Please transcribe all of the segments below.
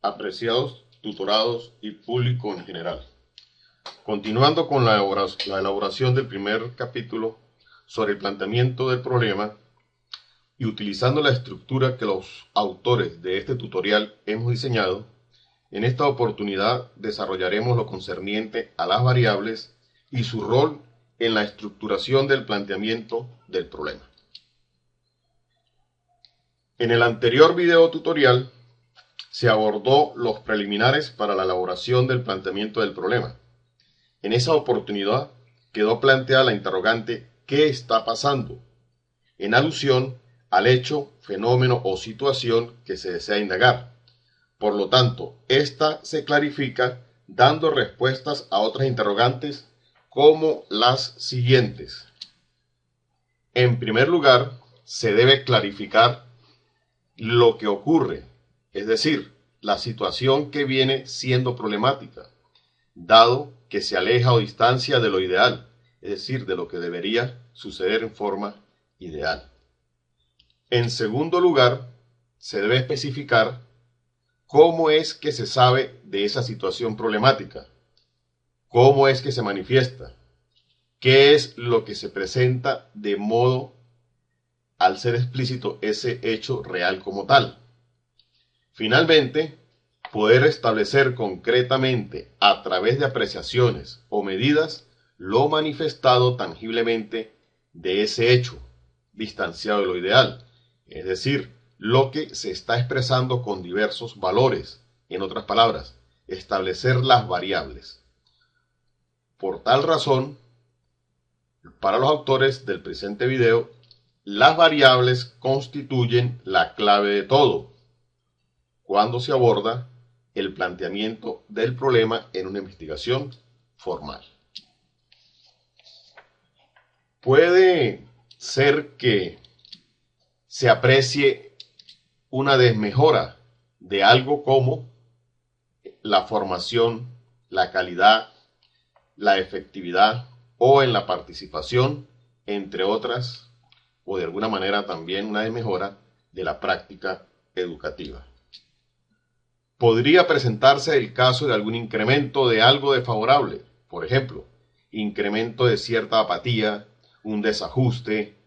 Apreciados tutorados y público en general. Continuando con la elaboración del primer capítulo sobre el planteamiento del problema y utilizando la estructura que los autores de este tutorial hemos diseñado, en esta oportunidad desarrollaremos lo concerniente a las variables y su rol en la estructuración del planteamiento del problema. En el anterior video tutorial se abordó los preliminares para la elaboración del planteamiento del problema. En esa oportunidad quedó planteada la interrogante ¿qué está pasando?, en alusión al hecho, fenómeno o situación que se desea indagar. Por lo tanto, esta se clarifica dando respuestas a otras interrogantes como las siguientes. En primer lugar, se debe clarificar lo que ocurre, es decir, la situación que viene siendo problemática, dado que se aleja o distancia de lo ideal, es decir, de lo que debería suceder en forma ideal. En segundo lugar, se debe especificar cómo es que se sabe de esa situación problemática, cómo es que se manifiesta, qué es lo que se presenta de modo al ser explícito ese hecho real como tal. Finalmente, poder establecer concretamente a través de apreciaciones o medidas lo manifestado tangiblemente de ese hecho, distanciado de lo ideal, es decir, lo que se está expresando con diversos valores, en otras palabras, establecer las variables. Por tal razón, para los autores del presente video, las variables constituyen la clave de todo cuando se aborda el planteamiento del problema en una investigación formal. Puede ser que se aprecie una desmejora de algo como la formación, la calidad, la efectividad o en la participación, entre otras, o de alguna manera también una desmejora de la práctica educativa. Podría presentarse el caso de algún incremento de algo desfavorable, por ejemplo, incremento de cierta apatía, un desajuste,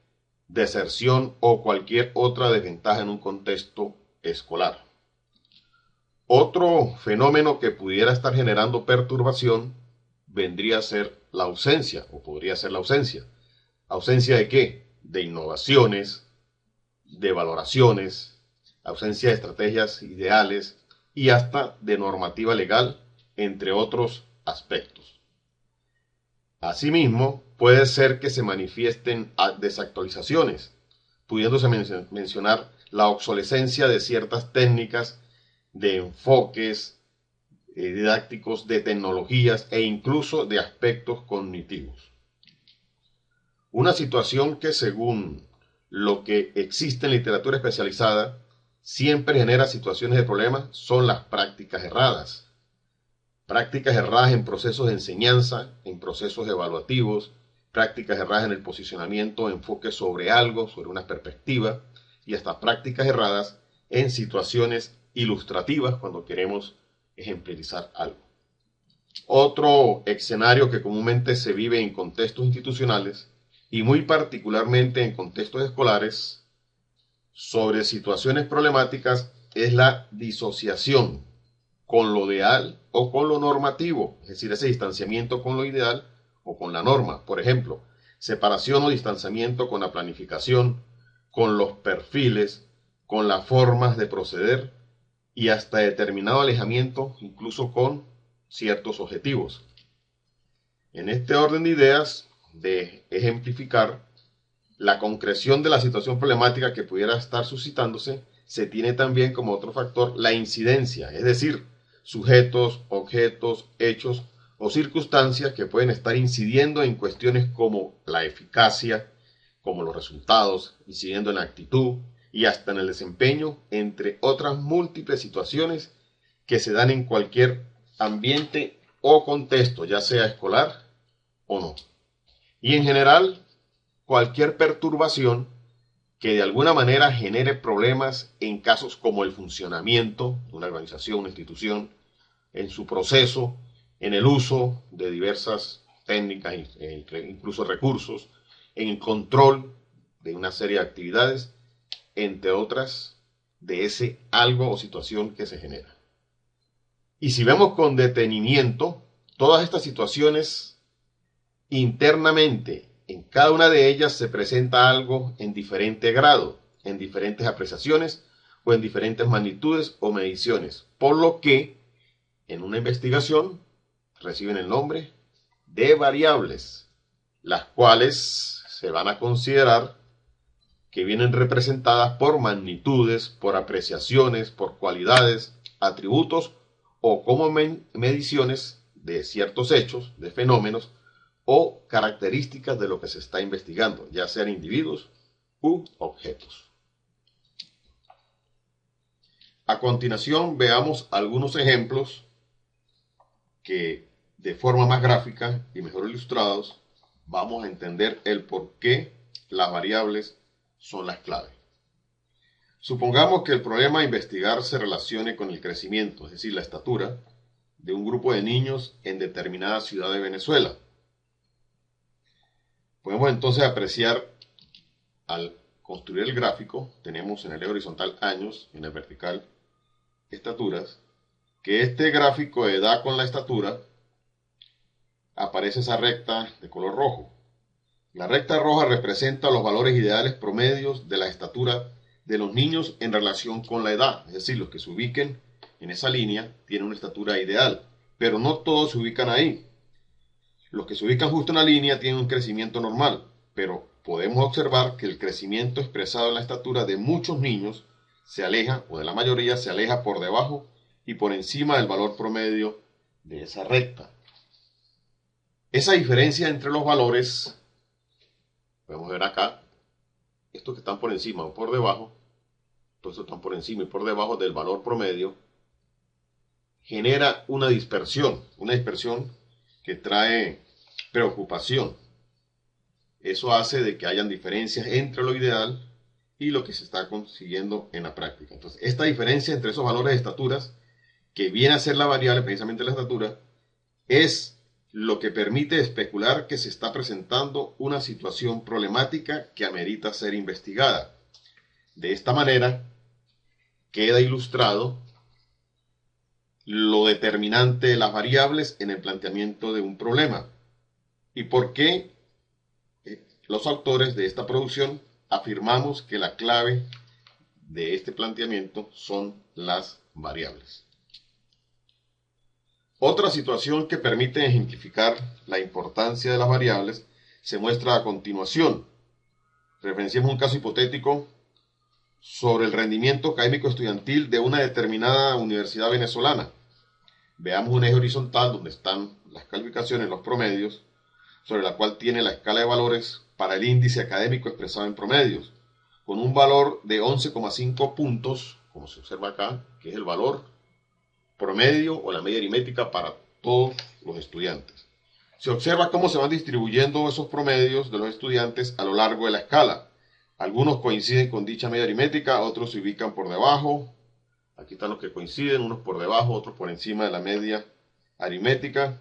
deserción o cualquier otra desventaja en un contexto escolar. Otro fenómeno que pudiera estar generando perturbación vendría a ser la ausencia, o podría ser la ausencia. ¿Ausencia de qué? De innovaciones, de valoraciones, ausencia de estrategias ideales y hasta de normativa legal, entre otros aspectos. Asimismo, puede ser que se manifiesten desactualizaciones, pudiéndose mencionar la obsolescencia de ciertas técnicas, de enfoques didácticos, de tecnologías e incluso de aspectos cognitivos. Una situación que, según lo que existe en literatura especializada, siempre genera situaciones de problemas son las prácticas erradas. Prácticas erradas en procesos de enseñanza, en procesos evaluativos, prácticas erradas en el posicionamiento, enfoque sobre algo, sobre una perspectiva, y hasta prácticas erradas en situaciones ilustrativas cuando queremos ejemplarizar algo. Otro escenario que comúnmente se vive en contextos institucionales y muy particularmente en contextos escolares sobre situaciones problemáticas es la disociación con lo ideal o con lo normativo, es decir, ese distanciamiento con lo ideal o con la norma. Por ejemplo, separación o distanciamiento con la planificación, con los perfiles, con las formas de proceder y hasta determinado alejamiento incluso con ciertos objetivos. En este orden de ideas de ejemplificar la concreción de la situación problemática que pudiera estar suscitándose, se tiene también como otro factor la incidencia, es decir, sujetos, objetos, hechos o circunstancias que pueden estar incidiendo en cuestiones como la eficacia, como los resultados, incidiendo en la actitud y hasta en el desempeño, entre otras múltiples situaciones que se dan en cualquier ambiente o contexto, ya sea escolar o no. Y en general, cualquier perturbación que de alguna manera genere problemas en casos como el funcionamiento de una organización, una institución, en su proceso, en el uso de diversas técnicas e incluso recursos, en el control de una serie de actividades, entre otras, de ese algo o situación que se genera. Y si vemos con detenimiento, todas estas situaciones internamente, en cada una de ellas se presenta algo en diferente grado, en diferentes apreciaciones o en diferentes magnitudes o mediciones, por lo que en una investigación reciben el nombre de variables, las cuales se van a considerar que vienen representadas por magnitudes, por apreciaciones, por cualidades, atributos o como mediciones de ciertos hechos, de fenómenos o características de lo que se está investigando, ya sean individuos u objetos. A continuación veamos algunos ejemplos que de forma más gráfica y mejor ilustrados vamos a entender el por qué las variables son las claves. Supongamos que el problema a investigar se relacione con el crecimiento, es decir, la estatura, de un grupo de niños en determinada ciudad de Venezuela. Podemos entonces apreciar, al construir el gráfico, tenemos en el eje horizontal años, en el vertical estaturas, que este gráfico de edad con la estatura aparece esa recta de color rojo. La recta roja representa los valores ideales promedios de la estatura de los niños en relación con la edad, es decir, los que se ubiquen en esa línea tienen una estatura ideal, pero no todos se ubican ahí. Los que se ubican justo en la línea tienen un crecimiento normal, pero podemos observar que el crecimiento expresado en la estatura de muchos niños se aleja, o de la mayoría, se aleja por debajo y por encima del valor promedio de esa recta. Esa diferencia entre los valores, podemos ver acá, estos que están por encima o por debajo, todos estos están por encima y por debajo del valor promedio, genera una dispersión que trae preocupación. Eso hace de que hayan diferencias entre lo ideal y lo que se está consiguiendo en la práctica. Entonces, esta diferencia entre esos valores de estaturas, que viene a ser la variable, precisamente la estatura, es lo que permite especular que se está presentando una situación problemática que amerita ser investigada. De esta manera, queda ilustrado lo determinante de las variables en el planteamiento de un problema y por qué los autores de esta producción afirmamos que la clave de este planteamiento son las variables. Otra situación que permite ejemplificar la importancia de las variables se muestra a continuación. Referenciemos un caso hipotético sobre el rendimiento académico estudiantil de una determinada universidad venezolana. Veamos un eje horizontal donde están las calificaciones, los promedios, sobre la cual tiene la escala de valores para el índice académico expresado en promedios, con un valor de 11,5 puntos, como se observa acá, que es el valor promedio o la media aritmética para todos los estudiantes. Se observa cómo se van distribuyendo esos promedios de los estudiantes a lo largo de la escala. Algunos coinciden con dicha media aritmética, otros se ubican por debajo. Aquí están los que coinciden, unos por debajo, otros por encima de la media aritmética,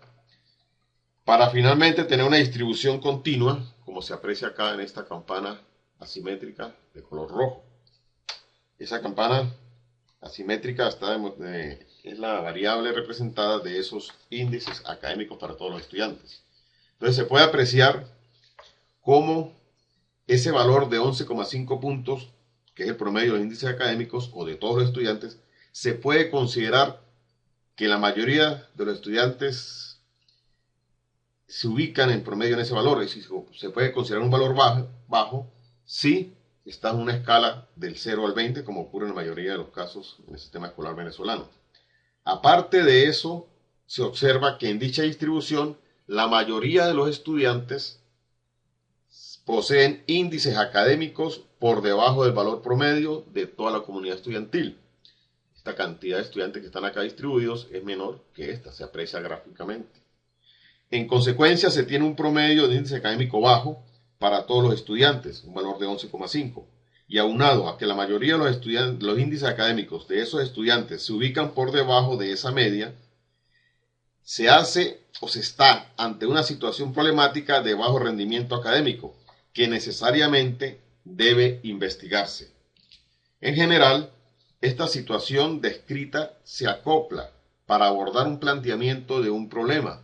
para finalmente tener una distribución continua, como se aprecia acá en esta campana asimétrica de color rojo. Esa campana asimétrica es la variable representada de esos índices académicos para todos los estudiantes. Entonces se puede apreciar cómo ese valor de 11,5 puntos, que es el promedio de los índices académicos o de todos los estudiantes, se puede considerar que la mayoría de los estudiantes se ubican en promedio en ese valor. Es decir, se puede considerar un valor bajo si está en una escala del 0 al 20, como ocurre en la mayoría de los casos en el sistema escolar venezolano. Aparte de eso, se observa que en dicha distribución la mayoría de los estudiantes poseen índices académicos por debajo del valor promedio de toda la comunidad estudiantil. Esta cantidad de estudiantes que están acá distribuidos es menor que esta, se aprecia gráficamente. En consecuencia, se tiene un promedio de índice académico bajo para todos los estudiantes, un valor de 11,5. y aunado a que la mayoría de los índices académicos de esos estudiantes se ubican por debajo de esa media, se hace o se está ante una situación problemática de bajo rendimiento académico que necesariamente debe investigarse. En general, esta situación descrita se acopla para abordar un planteamiento de un problema,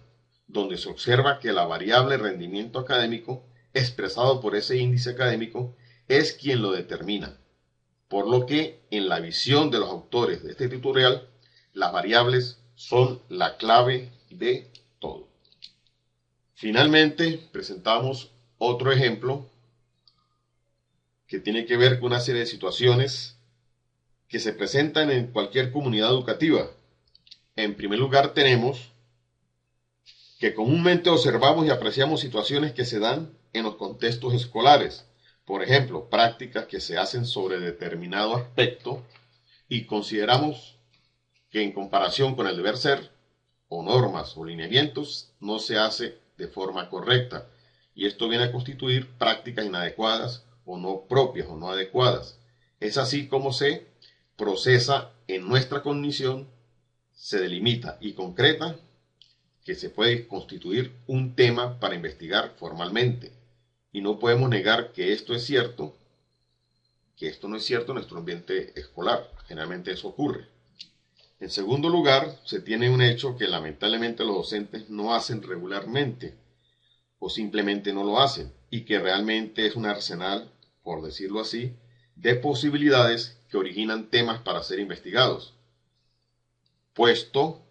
donde se observa que la variable rendimiento académico, expresado por ese índice académico, es quien lo determina. Por lo que, en la visión de los autores de este tutorial, las variables son la clave de todo. Finalmente, presentamos otro ejemplo que tiene que ver con una serie de situaciones que se presentan en cualquier comunidad educativa. En primer lugar, tenemos que comúnmente observamos y apreciamos situaciones que se dan en los contextos escolares. Por ejemplo, prácticas que se hacen sobre determinado aspecto y consideramos que en comparación con el deber ser, o normas o lineamientos, no se hace de forma correcta. Y esto viene a constituir prácticas inadecuadas o no propias o no adecuadas. Es así como se procesa en nuestra cognición, se delimita y concreta que se puede constituir un tema para investigar formalmente. Y no podemos negar que esto es cierto, que esto no es cierto en nuestro ambiente escolar. Generalmente eso ocurre. En segundo lugar, se tiene un hecho que lamentablemente los docentes no hacen regularmente o simplemente no lo hacen y que realmente es un arsenal, por decirlo así, de posibilidades que originan temas para ser investigados, puesto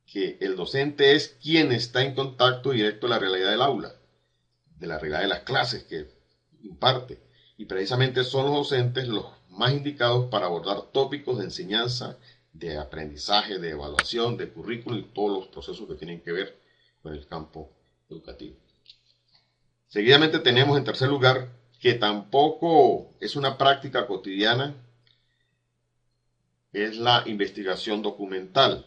que el docente es quien está en contacto directo con la realidad del aula, de la realidad de las clases que imparte, y precisamente son los docentes los más indicados para abordar tópicos de enseñanza, de aprendizaje, de evaluación, de currículum y todos los procesos que tienen que ver con el campo educativo. Seguidamente tenemos en tercer lugar que tampoco es una práctica cotidiana, es la investigación documental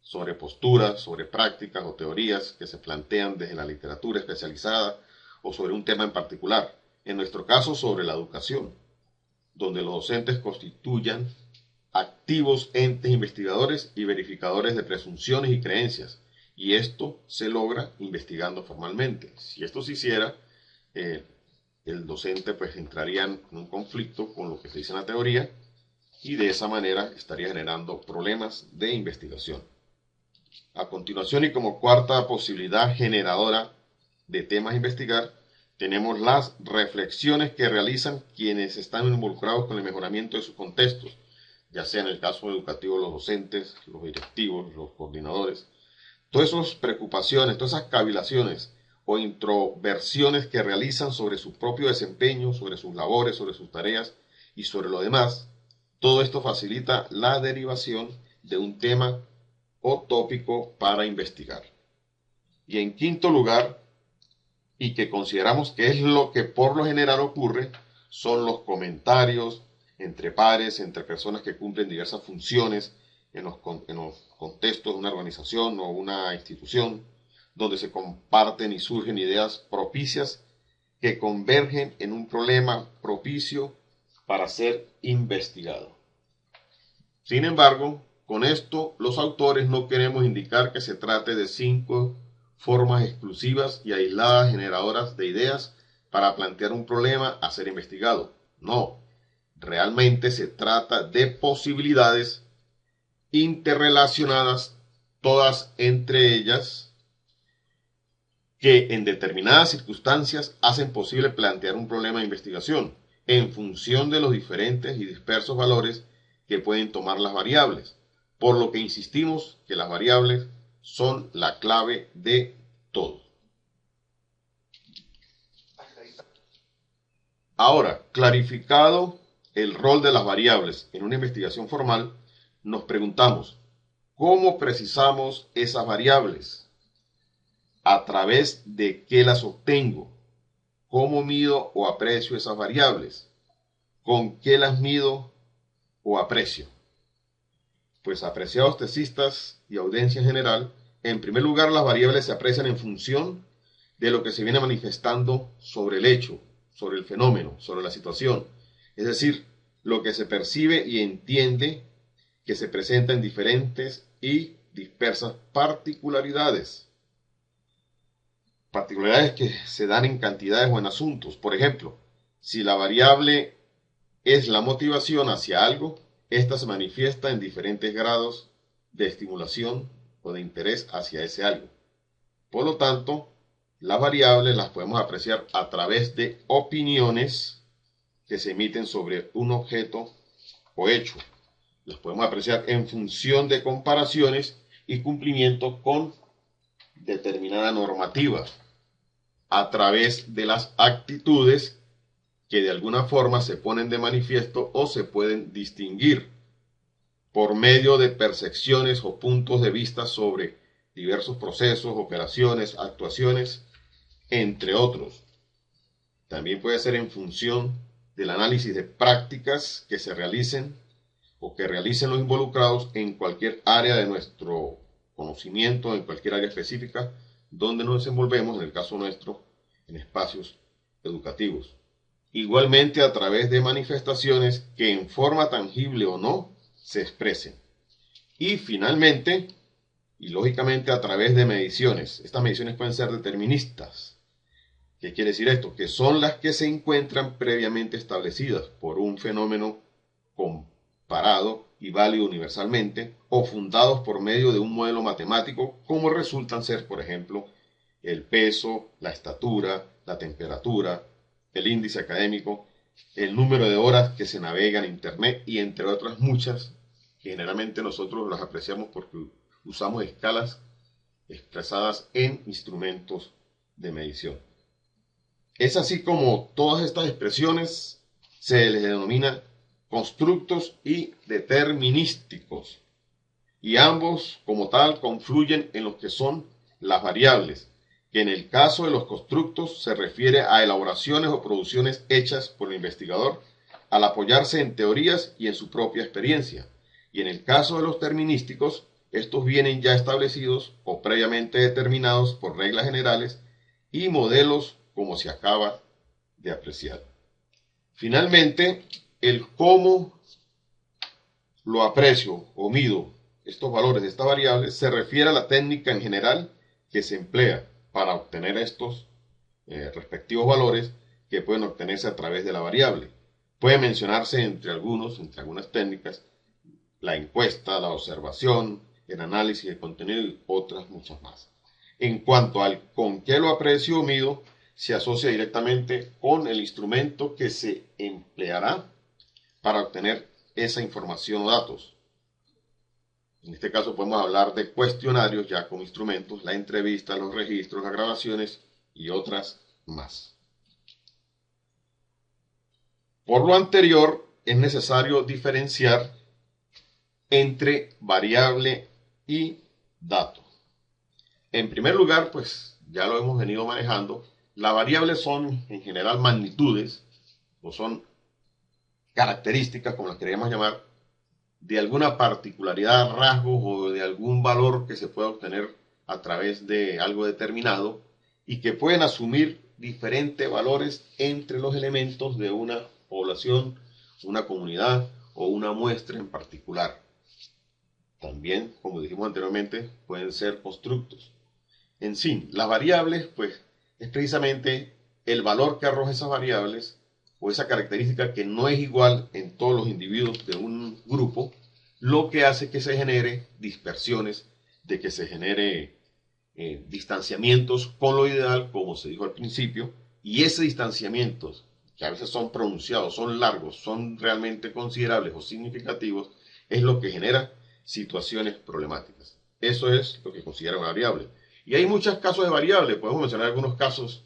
sobre posturas, sobre prácticas o teorías que se plantean desde la literatura especializada o sobre un tema en particular. En nuestro caso, sobre la educación, donde los docentes constituyan activos entes investigadores y verificadores de presunciones y creencias, y esto se logra investigando formalmente. Si esto se hiciera, el docente pues entraría en un conflicto con lo que se dice en la teoría y de esa manera estaría generando problemas de investigación. A continuación, y como cuarta posibilidad generadora de temas a investigar, tenemos las reflexiones que realizan quienes están involucrados con el mejoramiento de sus contextos, ya sea en el caso educativo los docentes, los directivos, los coordinadores. Todas esas preocupaciones, todas esas cavilaciones o introversiones que realizan sobre su propio desempeño, sobre sus labores, sobre sus tareas y sobre lo demás, todo esto facilita la derivación de un tema o tópico para investigar. Y en quinto lugar, y que consideramos que es lo que por lo general ocurre, son los comentarios entre pares, entre personas que cumplen diversas funciones en los contextos de una organización o una institución, donde se comparten y surgen ideas propicias que convergen en un problema propicio para ser investigado. Sin embargo, con esto los autores no queremos indicar que se trate de 5 formas exclusivas y aisladas generadoras de ideas para plantear un problema a ser investigado. No, realmente se trata de posibilidades interrelacionadas, todas entre ellas, que en determinadas circunstancias hacen posible plantear un problema de investigación en función de los diferentes y dispersos valores que pueden tomar las variables, por lo que insistimos que las variables son la clave de todo. Ahora, clarificado el rol de las variables en una investigación formal, nos preguntamos, ¿cómo precisamos esas variables? ¿A través de qué las obtengo? ¿Cómo mido o aprecio esas variables? ¿Con qué las mido o aprecio? Pues, apreciados tesistas y audiencia en general, en primer lugar las variables se aprecian en función de lo que se viene manifestando sobre el hecho, sobre el fenómeno, sobre la situación, Es decir, lo que se percibe y entiende que se presenta en diferentes y dispersas particularidades. Particularidades que se dan en cantidades o en asuntos. Por ejemplo, si la variable es la motivación hacia algo, esta se manifiesta en diferentes grados de estimulación o de interés hacia ese algo. Por lo tanto, las variables las podemos apreciar a través de opiniones que se emiten sobre un objeto o hecho. Las podemos apreciar en función de comparaciones y cumplimiento con determinada normativa, a través de las actitudes que de alguna forma se ponen de manifiesto o se pueden distinguir por medio de percepciones o puntos de vista sobre diversos procesos, operaciones, actuaciones, entre otros. También puede ser en función del análisis de prácticas que se realicen o que realicen los involucrados en cualquier área de nuestro conocimiento, en cualquier área específica donde nos desenvolvemos, en el caso nuestro, en espacios educativos. Igualmente a través de manifestaciones que en forma tangible o no se expresen. Y finalmente, y lógicamente a través de mediciones. Estas mediciones pueden ser deterministas. ¿Qué quiere decir esto? Que son las que se encuentran previamente establecidas por un fenómeno comparado y válido universalmente, o fundados por medio de un modelo matemático, como resultan ser, por ejemplo, el peso, la estatura, la temperatura, el índice académico, el número de horas que se navega en Internet y entre otras muchas, que generalmente nosotros las apreciamos porque usamos escalas expresadas en instrumentos de medición. Es así como todas estas expresiones se les denomina constructos y determinísticos, y ambos como tal confluyen en lo que son las variables, que en el caso de los constructos se refiere a elaboraciones o producciones hechas por el investigador al apoyarse en teorías y en su propia experiencia, y en el caso de los determinísticos, estos vienen ya establecidos o previamente determinados por reglas generales y modelos como se acaba de apreciar. Finalmente, el cómo lo aprecio o mido estos valores de esta variable se refiere a la técnica en general que se emplea para obtener estos respectivos valores que pueden obtenerse a través de la variable. Puede mencionarse entre algunas técnicas, la encuesta, la observación, el análisis de contenido y otras muchas más. En cuanto al con qué lo aprecio o mido, se asocia directamente con el instrumento que se empleará para obtener esa información o datos. En este caso podemos hablar de cuestionarios ya como instrumentos, la entrevista, los registros, las grabaciones y otras más. Por lo anterior, es necesario diferenciar entre variable y dato. En primer lugar, pues ya lo hemos venido manejando, las variables son en general magnitudes o son características, como las queremos llamar, de alguna particularidad, rasgos o de algún valor que se pueda obtener a través de algo determinado y que pueden asumir diferentes valores entre los elementos de una población, una comunidad o una muestra en particular. También, como dijimos anteriormente, pueden ser constructos. En sí, las variables, pues, es precisamente el valor que arroja esas variables o esa característica que no es igual en todos los individuos de un grupo, lo que hace que se genere dispersiones, de que se genere distanciamientos con lo ideal, como se dijo al principio, y esos distanciamientos, que a veces son pronunciados, son largos, son realmente considerables o significativos, es lo que genera situaciones problemáticas. Eso es lo que considera una variable. Y hay muchos casos de variables, podemos mencionar algunos casos.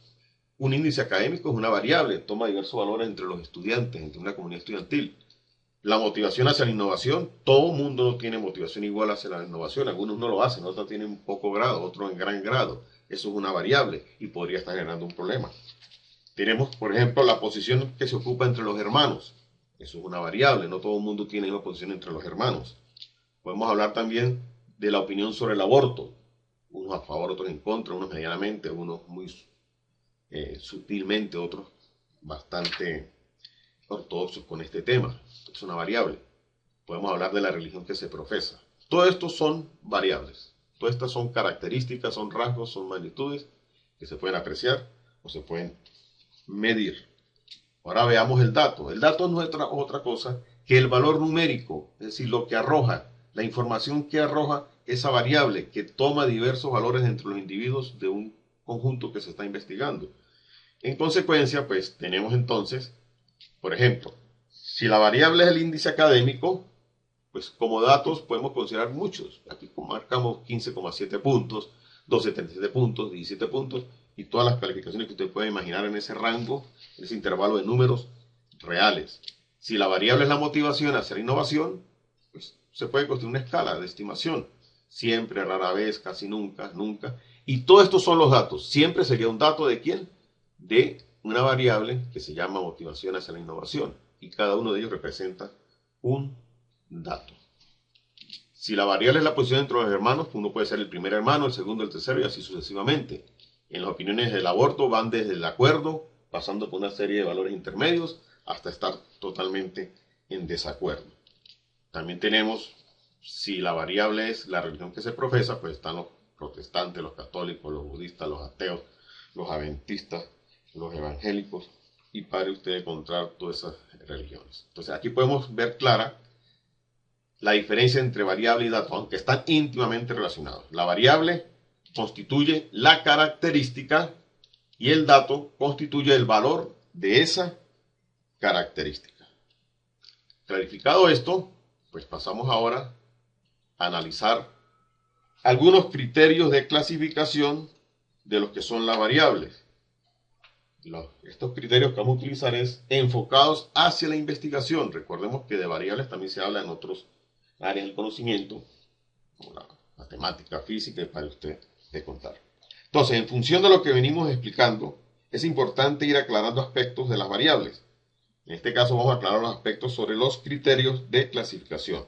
Un índice académico es una variable, toma diversos valores entre los estudiantes, entre una comunidad estudiantil. La motivación hacia la innovación, todo el mundo no tiene motivación igual hacia la innovación, algunos no lo hacen, otros tienen un poco grado, otros en gran grado. Eso es una variable y podría estar generando un problema. Tenemos, por ejemplo, la posición que se ocupa entre los hermanos. Eso es una variable, no todo el mundo tiene la misma posición entre los hermanos. Podemos hablar también de la opinión sobre el aborto. Unos a favor, otros en contra, unos medianamente, unos muy sutilmente, otros bastante ortodoxos con este tema. Es una variable. Podemos hablar de la religión que se profesa. Todo esto son variables. Todas estas son características, son rasgos, son magnitudes que se pueden apreciar o se pueden medir. Ahora veamos el dato. El dato no es otra cosa que el valor numérico, es decir, lo que arroja, la información que arroja esa variable que toma diversos valores entre los individuos de un conjunto que se está investigando. En consecuencia, pues tenemos entonces, por ejemplo, si la variable es el índice académico, pues como datos podemos considerar muchos. Aquí marcamos 15,7 puntos, 2,77 puntos, 17 puntos y todas las calificaciones que usted puede imaginar en ese rango, en ese intervalo de números reales. Si la variable es la motivación a hacer innovación, pues se puede construir una escala de estimación. Siempre, rara vez, casi nunca, nunca. Y todo esto son los datos. Siempre sería un dato ¿de quién? De una variable que se llama motivación hacia la innovación. Y cada uno de ellos representa un dato. Si la variable es la posición entre los hermanos, uno puede ser el primer hermano, el segundo, el tercero y así sucesivamente. En las opiniones del aborto van desde el acuerdo, pasando por una serie de valores intermedios, hasta estar totalmente en desacuerdo. También tenemos, si la variable es la religión que se profesa, pues están los protestantes, los católicos, los budistas, los ateos, los adventistas, los evangélicos, y pare usted de encontrar todas esas religiones. Entonces aquí podemos ver clara la diferencia entre variable y dato, aunque están íntimamente relacionados. La variable constituye la característica y el dato constituye el valor de esa característica. Clarificado esto, pues pasamos ahora a analizar algunos criterios de clasificación de los que son las variables. Estos criterios que vamos a utilizar es enfocados hacia la investigación. Recordemos que de variables también se habla en otros áreas del conocimiento, como la matemática, física, para usted de contar. Entonces, en función de lo que venimos explicando, es importante ir aclarando aspectos de las variables. En este caso vamos a aclarar los aspectos sobre los criterios de clasificación.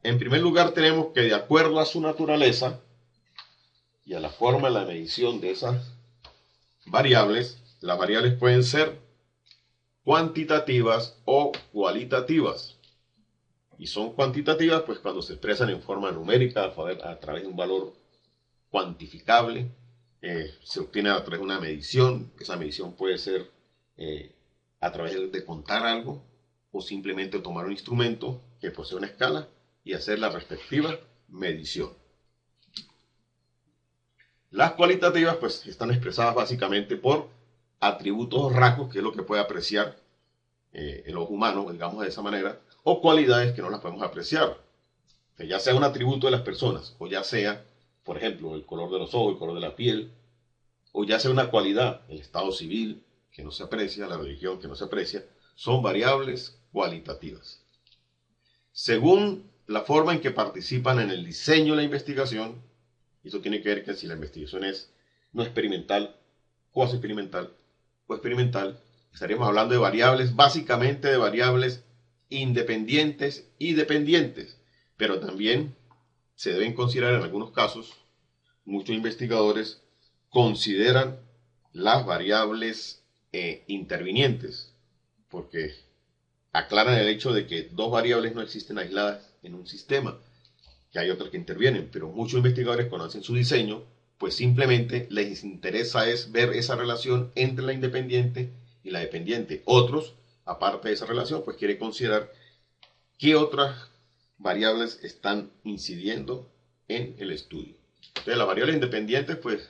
En primer lugar, tenemos que de acuerdo a su naturaleza y a la forma de la medición de esas variables, las variables pueden ser cuantitativas o cualitativas. Y son cuantitativas pues cuando se expresan en forma numérica a través de un valor cuantificable, se obtiene a través de una medición. Esa medición puede ser a través de contar algo o simplemente tomar un instrumento que posee una escala y hacer la respectiva medición. Las cualitativas pues están expresadas básicamente por atributos o rasgos, que es lo que puede apreciar el ojo humano, digamos de esa manera, o cualidades que no las podemos apreciar, que ya sea un atributo de las personas, o ya sea, por ejemplo, el color de los ojos, el color de la piel, o ya sea una cualidad, el estado civil, que no se aprecia, la religión, que no se aprecia, son variables cualitativas. Según la forma en que participan en el diseño de la investigación, eso tiene que ver que si la investigación es no experimental, cuasi experimental o experimental, estaríamos hablando de variables, básicamente de variables independientes y dependientes, pero también se deben considerar en algunos casos, muchos investigadores consideran las variables intervinientes, porque aclaran el hecho de que dos variables no existen aisladas en un sistema, que hay otras que intervienen, pero muchos investigadores cuando hacen su diseño, pues simplemente les interesa es ver esa relación entre la independiente y la dependiente. Otros, aparte de esa relación, pues quieren considerar qué otras variables están incidiendo en el estudio. Entonces, las variables independientes, pues,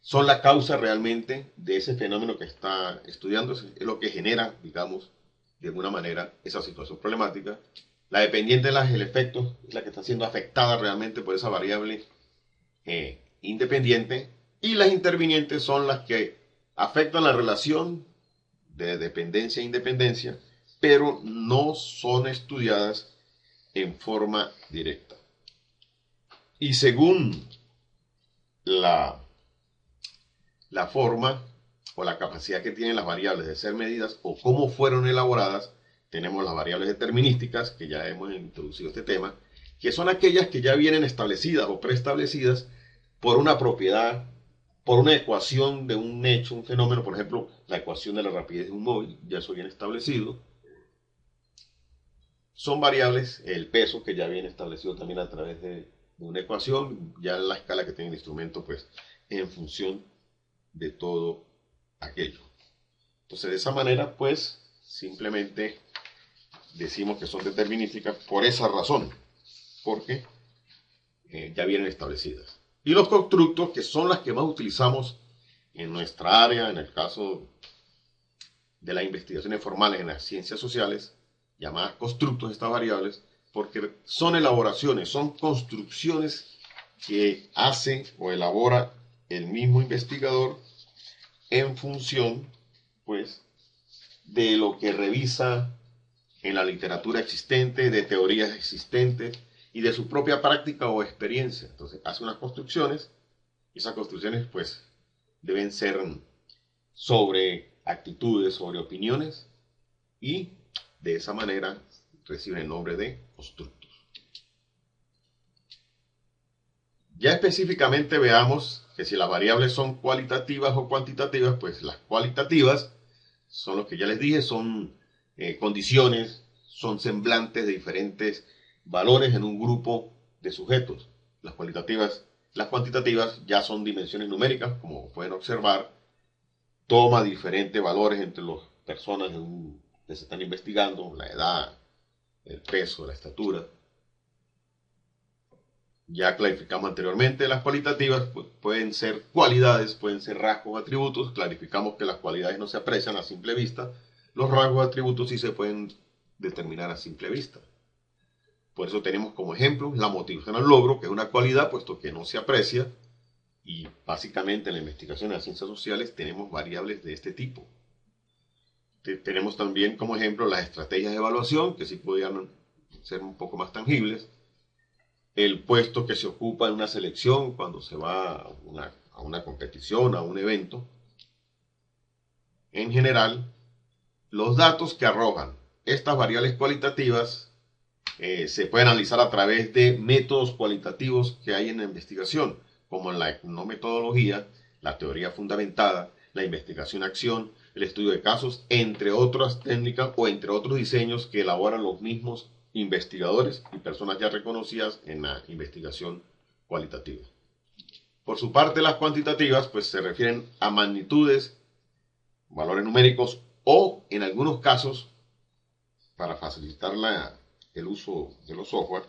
son la causa realmente de ese fenómeno que está estudiando, es lo que genera, digamos, de alguna manera, esa situación problemática. La dependiente es el efecto, es la que está siendo afectada realmente por esa variable independiente, y las intervinientes son las que afectan la relación de dependencia e independencia, pero no son estudiadas en forma directa. Y según la forma o la capacidad que tienen las variables de ser medidas o cómo fueron elaboradas, tenemos las variables determinísticas, que ya hemos introducido este tema, que son aquellas que ya vienen establecidas o preestablecidas por una propiedad, por una ecuación de un hecho, un fenómeno. Por ejemplo, la ecuación de la rapidez de un móvil, ya eso viene establecido. son variables, el peso que ya viene establecido también a través de una ecuación, ya la escala que tiene el instrumento, pues en función de todo aquello. Entonces, de esa manera, pues simplemente decimos que son determinísticas por esa razón, porque ya vienen establecidas. Y los constructos, que son las que más utilizamos en nuestra área, en el caso de las investigaciones formales en las ciencias sociales, llamadas constructos estas variables, porque son elaboraciones, son construcciones que hace o elabora el mismo investigador en función, pues, de lo que revisa en la literatura existente, de teorías existentes y de su propia práctica o experiencia. Entonces hace unas construcciones y esas construcciones pues deben ser sobre actitudes, sobre opiniones y de esa manera reciben el nombre de constructos. Ya específicamente veamos que si las variables son cualitativas o cuantitativas, pues las cualitativas son los que ya les dije, son condiciones, son semblantes de diferentes valores en un grupo de sujetos. Las cuantitativas ya son dimensiones numéricas, como pueden observar, toma diferentes valores entre las personas que se están investigando, la edad, el peso, la estatura. Ya clarificamos anteriormente, las cualitativas pues, pueden ser cualidades, pueden ser rasgos, atributos. Clarificamos que las cualidades no se aprecian a simple vista, los rasgos, atributos sí se pueden determinar a simple vista. Por eso tenemos como ejemplo la motivación al logro, que es una cualidad, puesto que no se aprecia, y básicamente en la investigación de las ciencias sociales tenemos variables de este tipo. Tenemos también como ejemplo las estrategias de evaluación, que sí podrían ser un poco más tangibles. El puesto que se ocupa en una selección cuando se va a una competición, a un evento. En general, los datos que arrojan estas variables cualitativas se pueden analizar a través de métodos cualitativos que hay en la investigación, como la etnometodología, la teoría fundamentada, la investigación-acción, el estudio de casos, entre otras técnicas o entre otros diseños que elaboran los mismos investigadores y personas ya reconocidas en la investigación cualitativa. Por su parte, las cuantitativas pues, se refieren a magnitudes, valores numéricos o, en algunos casos, para facilitar el uso de los software,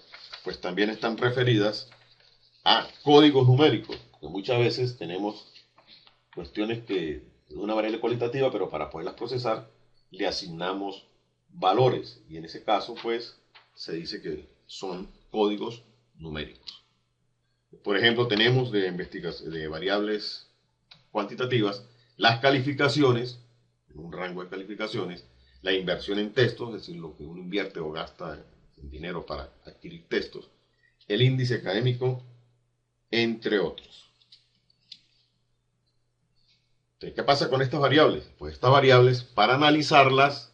pues también están referidas a códigos numéricos, que muchas veces tenemos cuestiones que es una variable cualitativa, pero para poderlas procesar le asignamos valores y en ese caso pues se dice que son códigos numéricos. Por ejemplo, tenemos de variables cuantitativas las calificaciones, un rango de calificaciones, la inversión en textos, es decir, lo que uno invierte o gasta en dinero para adquirir textos, el índice académico, entre otros. Entonces, ¿qué pasa con estas variables? Pues estas variables, para analizarlas,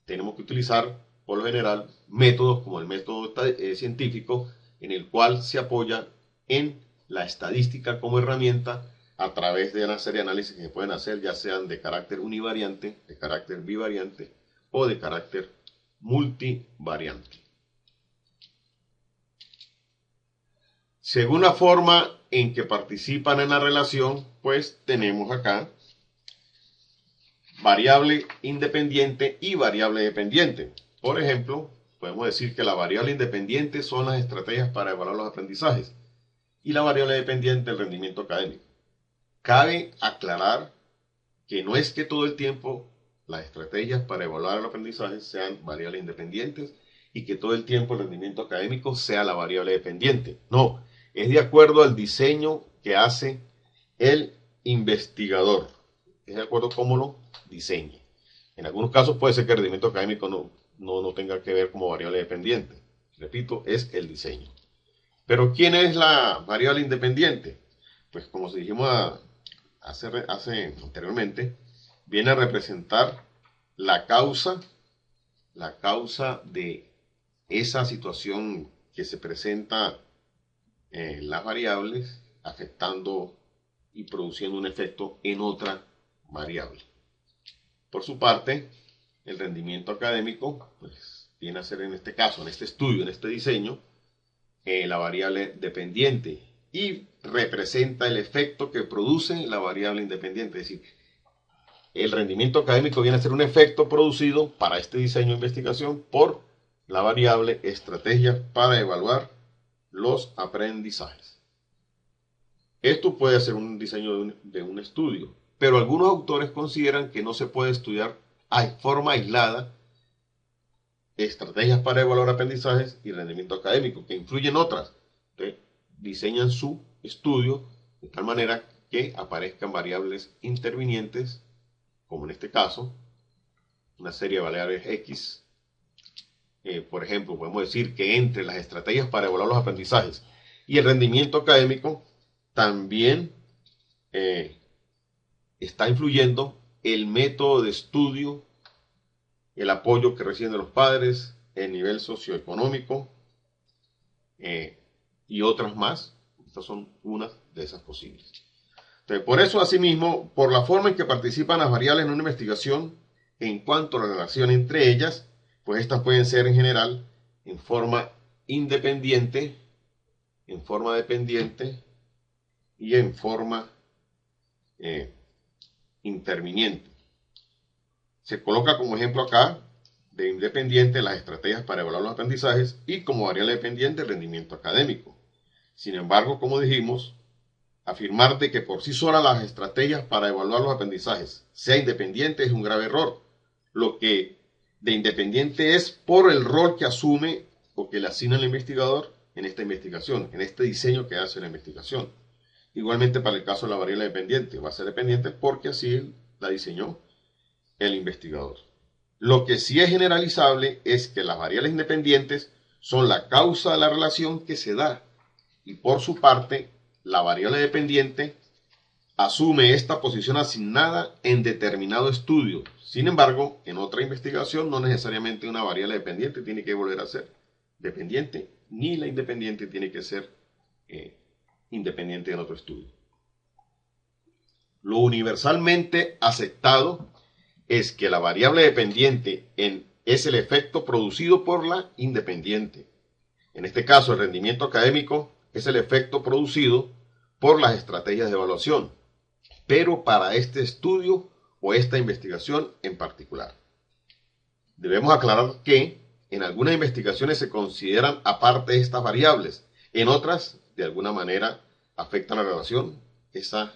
tenemos que utilizar, por lo general, métodos como el método científico, en el cual se apoya en la estadística como herramienta a través de una serie de análisis que se pueden hacer, ya sean de carácter univariante, de carácter bivariante o de carácter multivariante. Según la forma en que participan en la relación, pues tenemos acá variable independiente y variable dependiente. Por ejemplo, podemos decir que la variable independiente son las estrategias para evaluar los aprendizajes y la variable dependiente el rendimiento académico. Cabe aclarar que no es que todo el tiempo las estrategias para evaluar el aprendizaje sean variables independientes y que todo el tiempo el rendimiento académico sea la variable dependiente. No, es de acuerdo al diseño que hace el investigador. Es de acuerdo a cómo lo diseñe. En algunos casos puede ser que el rendimiento académico no tenga que ver como variable dependiente. Repito, es el diseño. Pero ¿quién es la variable independiente? Pues como dijimos hace anteriormente, viene a representar la causa de esa situación que se presenta en las variables, afectando y produciendo un efecto en otra variable. Por su parte, el rendimiento académico pues, viene a ser en este caso, en este estudio, en este diseño, la variable dependiente y representa el efecto que produce la variable independiente. Es decir, el rendimiento académico viene a ser un efecto producido para este diseño de investigación por la variable estrategia para evaluar los aprendizajes. Esto puede ser un diseño de un estudio, pero algunos autores consideran que no se puede estudiar de forma aislada estrategias para evaluar aprendizajes y rendimiento académico, que influyen otras. Entonces, diseñan su estudio de tal manera que aparezcan variables intervinientes, como en este caso, una serie de variables X. Por ejemplo, podemos decir que entre las estrategias para evaluar los aprendizajes y el rendimiento académico, también está influyendo el método de estudio, el apoyo que reciben de los padres, el nivel socioeconómico y otras más. Estas son unas de esas posibles. Entonces, por eso, asimismo, por la forma en que participan las variables en una investigación en cuanto a la relación entre ellas, pues estas pueden ser en general en forma independiente, en forma dependiente y en forma interviniente. Se coloca como ejemplo acá de independiente las estrategias para evaluar los aprendizajes y como variable dependiente el rendimiento académico. Sin embargo, como dijimos, afirmar de que por sí solas las estrategias para evaluar los aprendizajes sea independiente es un grave error. Lo que de independiente es por el rol que asume o que le asigna el investigador en esta investigación, en este diseño que hace la investigación. Igualmente para el caso de la variable dependiente, va a ser dependiente porque así la diseñó el investigador. Lo que sí es generalizable es que las variables independientes son la causa de la relación que se da y por su parte la variable dependiente asume esta posición asignada en determinado estudio. Sin embargo, en otra investigación no necesariamente una variable dependiente tiene que volver a ser dependiente, ni la independiente tiene que ser independiente en otro estudio. Lo universalmente aceptado es que la variable dependiente es el efecto producido por la independiente. En este caso, el rendimiento académico es el efecto producido por las estrategias de evaluación, pero para este estudio o esta investigación en particular. Debemos aclarar que en algunas investigaciones se consideran aparte estas variables, en otras, de alguna manera, afectan la relación esa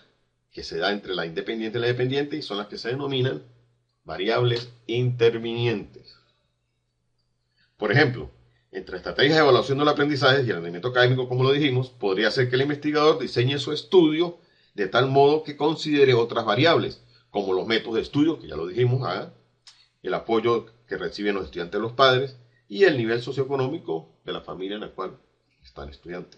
que se da entre la independiente y la dependiente y son las que se denominan variables intervinientes. Por ejemplo, entre estrategias de evaluación del aprendizaje y el rendimiento académico, como lo dijimos, podría ser que el investigador diseñe su estudio de tal modo que considere otras variables, como los métodos de estudio, que ya lo dijimos, el apoyo que reciben los estudiantes de los padres y el nivel socioeconómico de la familia en la cual está el estudiante.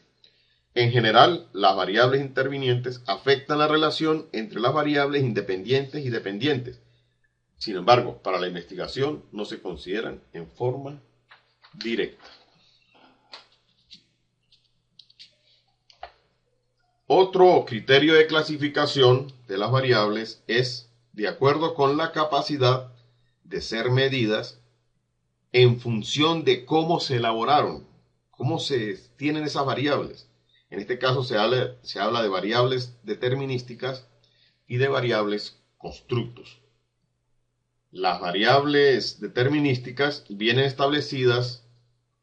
En general, las variables intervinientes afectan la relación entre las variables independientes y dependientes. Sin embargo, para la investigación no se consideran en forma directa. Otro criterio de clasificación de las variables es de acuerdo con la capacidad de ser medidas en función de cómo se elaboraron, cómo se tienen esas variables. En este caso se habla de variables determinísticas y de variables constructos. Las variables determinísticas vienen establecidas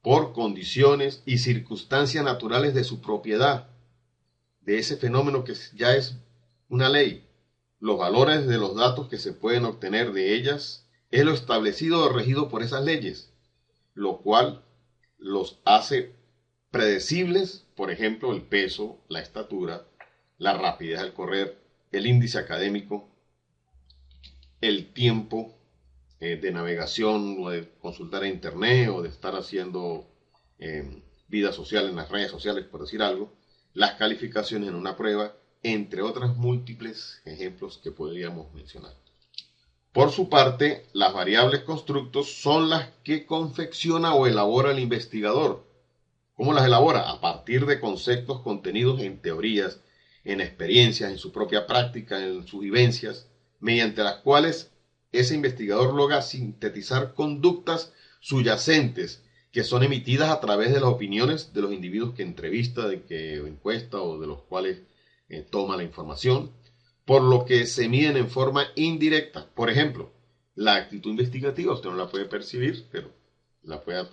por condiciones y circunstancias naturales de su propiedad, de ese fenómeno que ya es una ley. Los valores de los datos que se pueden obtener de ellas es lo establecido o regido por esas leyes, lo cual los hace predecibles, por ejemplo, el peso, la estatura, la rapidez al correr, el índice académico, el tiempo de navegación o de consultar a internet o de estar haciendo vida social en las redes sociales, por decir algo, las calificaciones en una prueba, entre otras múltiples ejemplos que podríamos mencionar. Por su parte, las variables constructos son las que confecciona o elabora el investigador. ¿Cómo las elabora? A partir de conceptos contenidos en teorías, en experiencias, en su propia práctica, en sus vivencias, mediante las cuales ese investigador logra sintetizar conductas subyacentes que son emitidas a través de las opiniones de los individuos que entrevista, de que encuesta o de los cuales toma la información, por lo que se miden en forma indirecta. Por ejemplo, la actitud investigativa usted no la puede percibir, pero la puede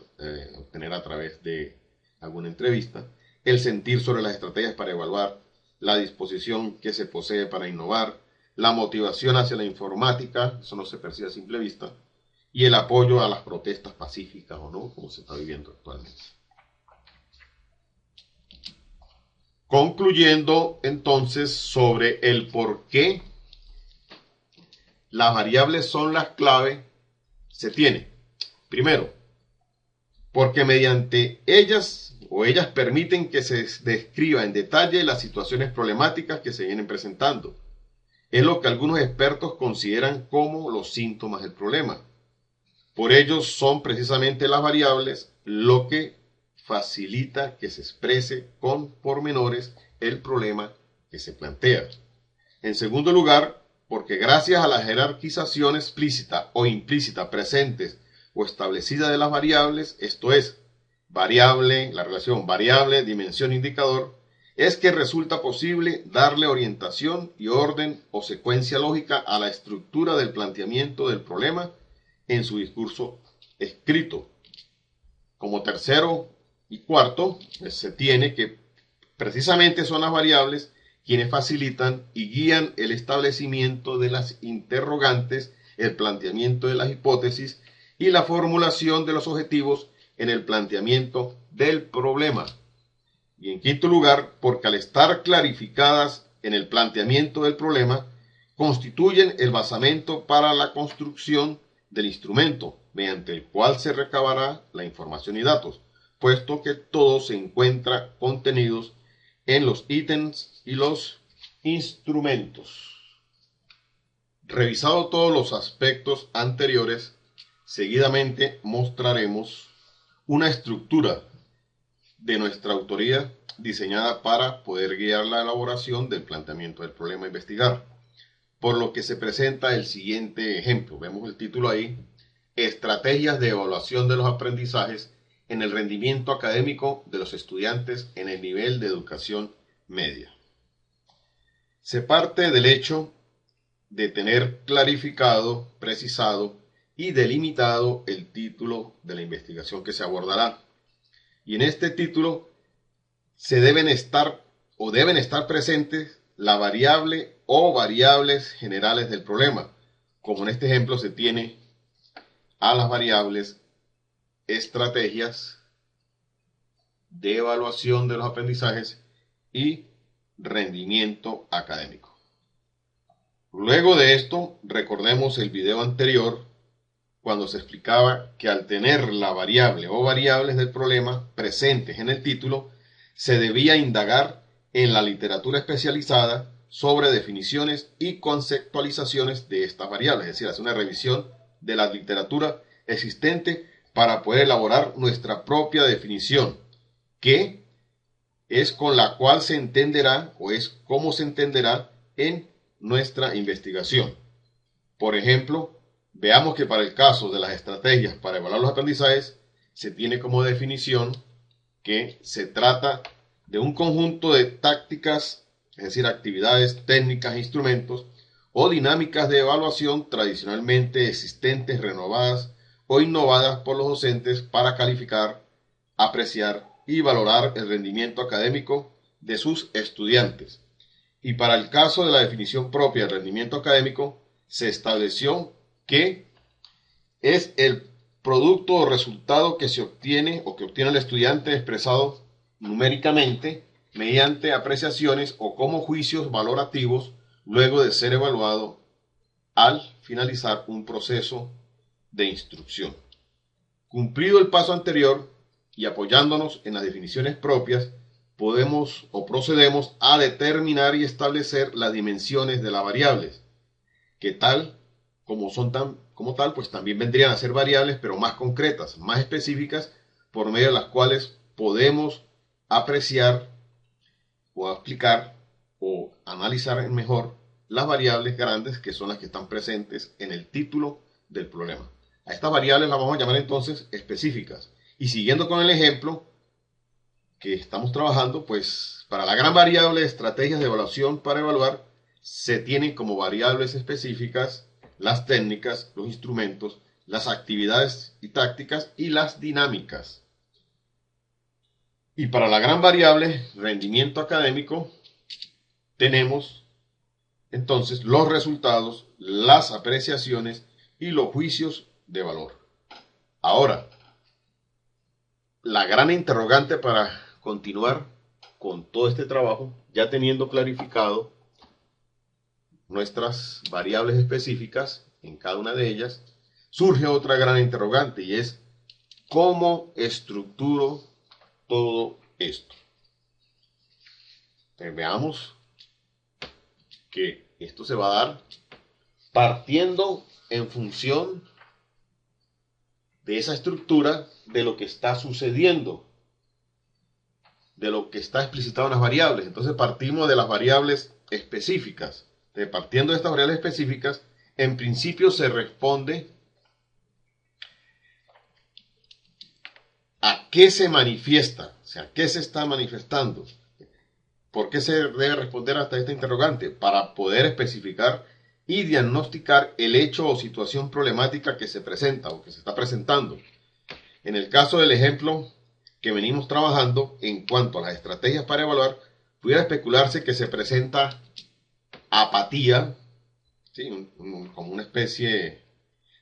obtener a través de alguna entrevista. El sentir sobre las estrategias para evaluar, la disposición que se posee para innovar, la motivación hacia la informática, eso no se percibe a simple vista, y el apoyo a las protestas pacíficas o no, como se está viviendo actualmente. Concluyendo entonces sobre el por qué las variables son las claves, se tiene, primero, porque mediante ellas permiten que se describa en detalle las situaciones problemáticas que se vienen presentando. Es lo que algunos expertos consideran como los síntomas del problema. Por ello son precisamente las variables lo que facilita que se exprese con pormenores el problema que se plantea. En segundo lugar, porque gracias a la jerarquización explícita o implícita presentes o establecida de las variables, esto es, variable, la relación variable, dimensión, indicador, es que resulta posible darle orientación y orden o secuencia lógica a la estructura del planteamiento del problema en su discurso escrito. Como tercero y cuarto, se tiene que precisamente son las variables quienes facilitan y guían el establecimiento de las interrogantes, el planteamiento de las hipótesis y la formulación de los objetivos en el planteamiento del problema. Y en quinto lugar, porque al estar clarificadas en el planteamiento del problema, constituyen el basamento para la construcción del instrumento, mediante el cual se recabará la información y datos, puesto que todo se encuentra contenidos en los ítems y los instrumentos. Revisado todos los aspectos anteriores, seguidamente mostraremos una estructura de nuestra autoría diseñada para poder guiar la elaboración del planteamiento del problema a investigar. Por lo que se presenta el siguiente ejemplo. Vemos el título ahí: Estrategias de evaluación de los aprendizajes en el rendimiento académico de los estudiantes en el nivel de educación media. Se parte del hecho de tener clarificado, precisado y delimitado el título de la investigación que se abordará. Y en este título deben estar presentes la variable o variables generales del problema, como en este ejemplo se tiene a las variables estrategias de evaluación de los aprendizajes y rendimiento académico. Luego de esto, recordemos el video anterior cuando se explicaba que al tener la variable o variables del problema presentes en el título, se debía indagar en la literatura especializada sobre definiciones y conceptualizaciones de estas variables, es decir, hacer una revisión de la literatura existente para poder elaborar nuestra propia definición, que es con la cual se entenderá o es como se entenderá en nuestra investigación. Por ejemplo, veamos que para el caso de las estrategias para evaluar los aprendizajes, se tiene como definición que se trata de un conjunto de tácticas, es decir, actividades, técnicas, instrumentos o dinámicas de evaluación tradicionalmente existentes, renovadas o innovadas por los docentes para calificar, apreciar y valorar el rendimiento académico de sus estudiantes. Y para el caso de la definición propia del rendimiento académico, se estableció que es el producto o resultado que se obtiene o que obtiene el estudiante expresado numéricamente mediante apreciaciones o como juicios valorativos luego de ser evaluado al finalizar un proceso de instrucción. Cumplido el paso anterior y apoyándonos en las definiciones propias, podemos o procedemos a determinar y establecer las dimensiones de las variables, que pues también vendrían a ser variables, pero más concretas, más específicas, por medio de las cuales podemos apreciar o aplicar o analizar mejor las variables grandes que son las que están presentes en el título del problema. A estas variables las vamos a llamar entonces específicas. Y siguiendo con el ejemplo que estamos trabajando, pues para la gran variable de estrategias de evaluación para evaluar, se tienen como variables específicas las técnicas, los instrumentos, las actividades y tácticas y las dinámicas. Y para la gran variable rendimiento académico, tenemos entonces los resultados, las apreciaciones y los juicios de valor. Ahora, la gran interrogante para continuar con todo este trabajo, ya teniendo clarificado nuestras variables específicas en cada una de ellas, surge otra gran interrogante y es ¿cómo estructuro todo esto? Veamos que esto se va a dar partiendo en función de esa estructura de lo que está sucediendo, de lo que está explicitado en las variables. Entonces partimos de las variables específicas. Partiendo de estas variables específicas, en principio se responde a qué se manifiesta, o sea, qué se está manifestando. ¿Por qué se debe responder hasta esta interrogante? Para poder especificar y diagnosticar el hecho o situación problemática que se presenta o que se está presentando. En el caso del ejemplo que venimos trabajando, en cuanto a las estrategias para evaluar, pudiera especularse que se presenta apatía, ¿sí? Como una especie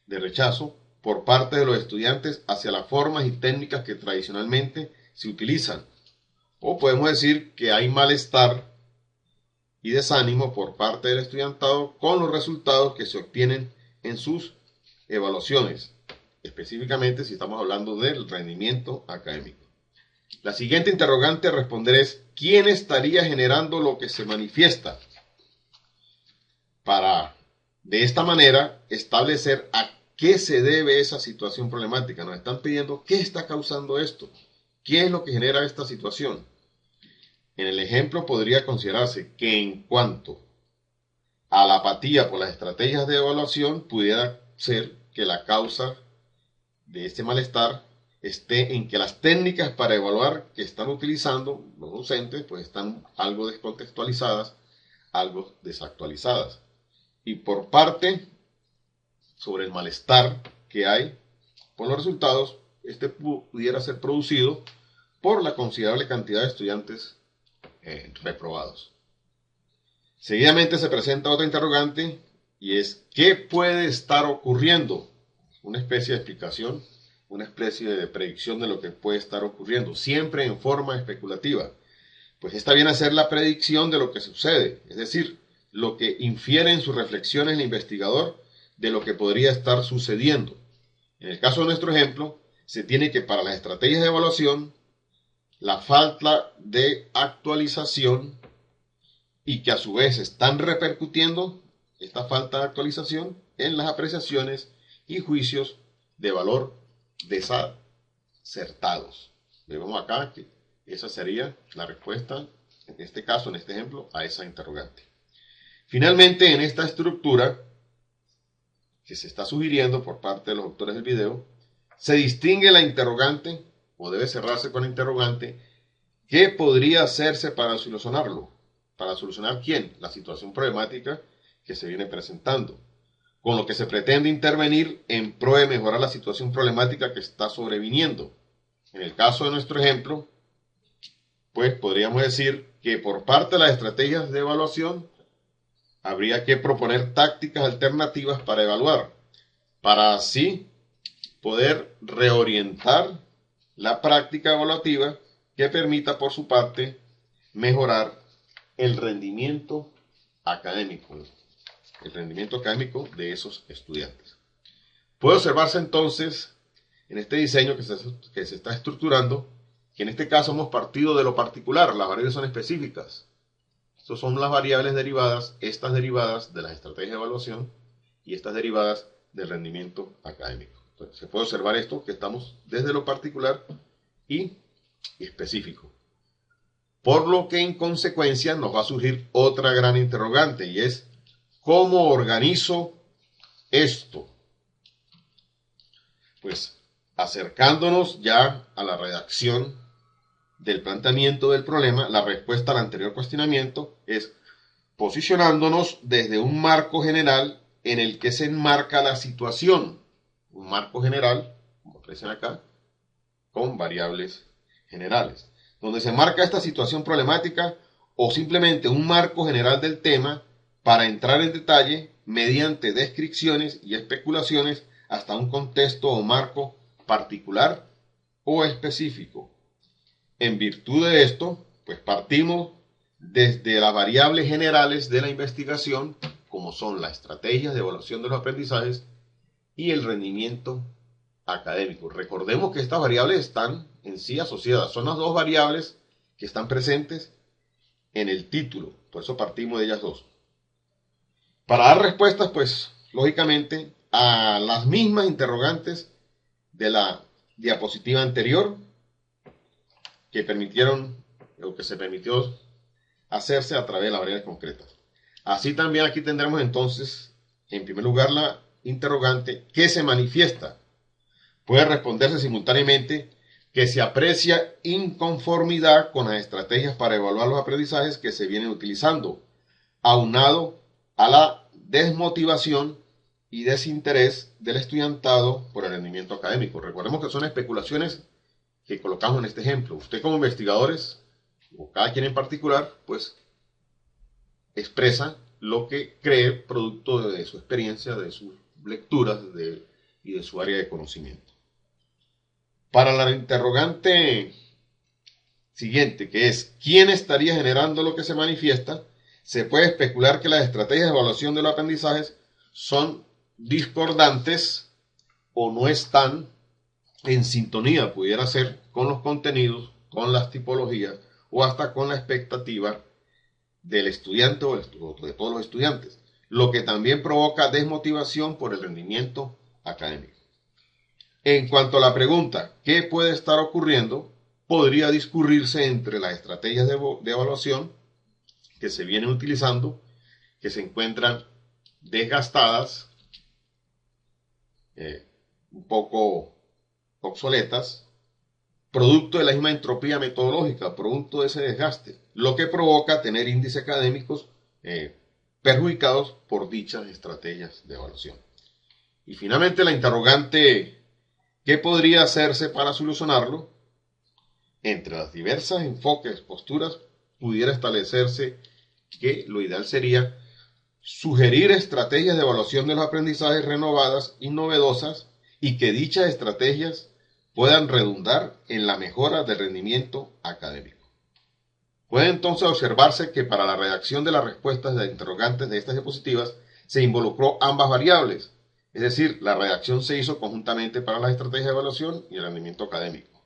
de rechazo por parte de los estudiantes hacia las formas y técnicas que tradicionalmente se utilizan. O podemos decir que hay malestar y desánimo por parte del estudiantado con los resultados que se obtienen en sus evaluaciones, específicamente si estamos hablando del rendimiento académico. La siguiente interrogante a responder es ¿quién estaría generando lo que se manifiesta? Para, de esta manera, establecer a qué se debe esa situación problemática. Nos están pidiendo qué está causando esto, qué es lo que genera esta situación. En el ejemplo podría considerarse que en cuanto a la apatía por las estrategias de evaluación, pudiera ser que la causa de este malestar esté en que las técnicas para evaluar que están utilizando los docentes pues están algo descontextualizadas, algo desactualizadas. Y por parte sobre el malestar que hay por los resultados, este pudiera ser producido por la considerable cantidad de estudiantes reprobados. Seguidamente se presenta otra interrogante y es ¿qué puede estar ocurriendo? Una especie de explicación, una especie de predicción de lo que puede estar ocurriendo, siempre en forma especulativa. Pues esta viene a ser la predicción de lo que sucede, es decir, lo que infiere en sus reflexiones el investigador de lo que podría estar sucediendo. En el caso de nuestro ejemplo, se tiene que para las estrategias de evaluación, la falta de actualización y que a su vez están repercutiendo esta falta de actualización en las apreciaciones y juicios de valor desacertados. Vemos acá que esa sería la respuesta, en este caso, en este ejemplo, a esa interrogante. Finalmente, en esta estructura que se está sugiriendo por parte de los autores del video, se distingue la interrogante, o debe cerrarse con la interrogante, ¿qué podría hacerse para solucionarlo? ¿Para solucionar quién? La situación problemática que se viene presentando, con lo que se pretende intervenir en pro de mejorar la situación problemática que está sobreviniendo. En el caso de nuestro ejemplo, pues podríamos decir que por parte de las estrategias de evaluación, habría que proponer tácticas alternativas para evaluar, para así poder reorientar la práctica evaluativa que permita por su parte mejorar el rendimiento académico de esos estudiantes. Puede observarse entonces en este diseño que se está estructurando que en este caso hemos partido de lo particular, las variables son específicas. Estas son las variables derivadas, estas derivadas de las estrategias de evaluación y estas derivadas del rendimiento académico. Entonces, se puede observar esto, que estamos desde lo particular y específico. Por lo que en consecuencia nos va a surgir otra gran interrogante y es ¿cómo organizo esto? pues acercándonos ya a la redacción del planteamiento del problema, la respuesta al anterior cuestionamiento es posicionándonos desde un marco general en el que se enmarca la situación. Un marco general, como aparecen acá, con variables generales, donde se marca esta situación problemática o simplemente un marco general del tema para entrar en detalle mediante descripciones y especulaciones hasta un contexto o marco particular o específico. En virtud de esto, pues partimos desde las variables generales de la investigación, como son las estrategias de evaluación de los aprendizajes y el rendimiento académico. Recordemos que estas variables están en sí asociadas, son las dos variables que están presentes en el título, por eso partimos de ellas dos. Para dar respuestas, pues, lógicamente, a las mismas interrogantes de la diapositiva anterior, que permitieron, o que se permitió hacerse a través de las variables concretas. Así también aquí tendremos entonces, en primer lugar, la interrogante ¿qué se manifiesta? Puede responderse simultáneamente que se aprecia inconformidad con las estrategias para evaluar los aprendizajes que se vienen utilizando, aunado a la desmotivación y desinterés del estudiantado por el rendimiento académico. Recordemos que son especulaciones que colocamos en este ejemplo. Usted como investigadores, o cada quien en particular, pues expresa lo que cree producto de su experiencia, de sus lecturas y de su área de conocimiento. Para la interrogante siguiente, que es ¿quién estaría generando lo que se manifiesta?, se puede especular que las estrategias de evaluación de los aprendizajes son discordantes o no están en sintonía, pudiera ser, con los contenidos, con las tipologías o hasta con la expectativa del estudiante o de todos los estudiantes, lo que también provoca desmotivación por el rendimiento académico. En cuanto a la pregunta, ¿qué puede estar ocurriendo?, podría discurrirse entre las estrategias de evaluación que se vienen utilizando, que se encuentran desgastadas, un poco obsoletas, producto de la misma entropía metodológica, producto de ese desgaste, lo que provoca tener índices académicos perjudicados por dichas estrategias de evaluación. Y finalmente la interrogante, ¿qué podría hacerse para solucionarlo? Entre las diversas enfoques, posturas, pudiera establecerse que lo ideal sería sugerir estrategias de evaluación de los aprendizajes renovadas y novedosas y que dichas estrategias puedan redundar en la mejora del rendimiento académico. Puede entonces observarse que para la redacción de las respuestas de interrogantes de estas diapositivas se involucró ambas variables, es decir, la redacción se hizo conjuntamente para las estrategias de evaluación y el rendimiento académico.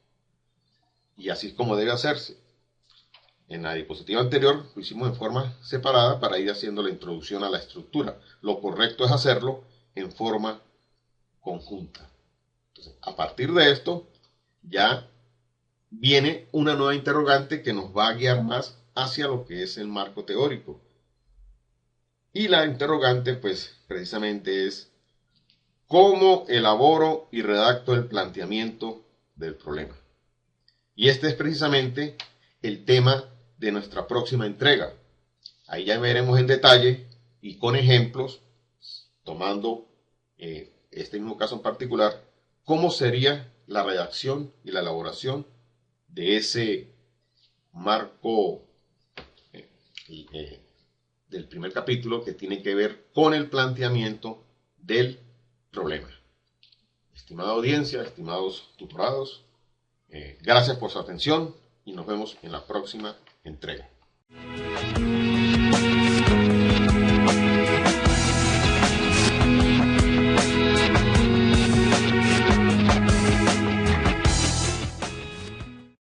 Y así es como debe hacerse. En la diapositiva anterior lo hicimos en forma separada para ir haciendo la introducción a la estructura. Lo correcto es hacerlo en forma conjunta. Entonces, a partir de esto, ya viene una nueva interrogante que nos va a guiar más hacia lo que es el marco teórico. Y la interrogante, pues, precisamente es ¿cómo elaboro y redacto el planteamiento del problema? Y este es precisamente el tema de nuestra próxima entrega. Ahí ya veremos en detalle y con ejemplos, tomando este mismo caso en particular, cómo sería la redacción y la elaboración de ese marco del primer capítulo que tiene que ver con el planteamiento del problema. Estimada audiencia, estimados tutorados, gracias por su atención y nos vemos en la próxima entrega.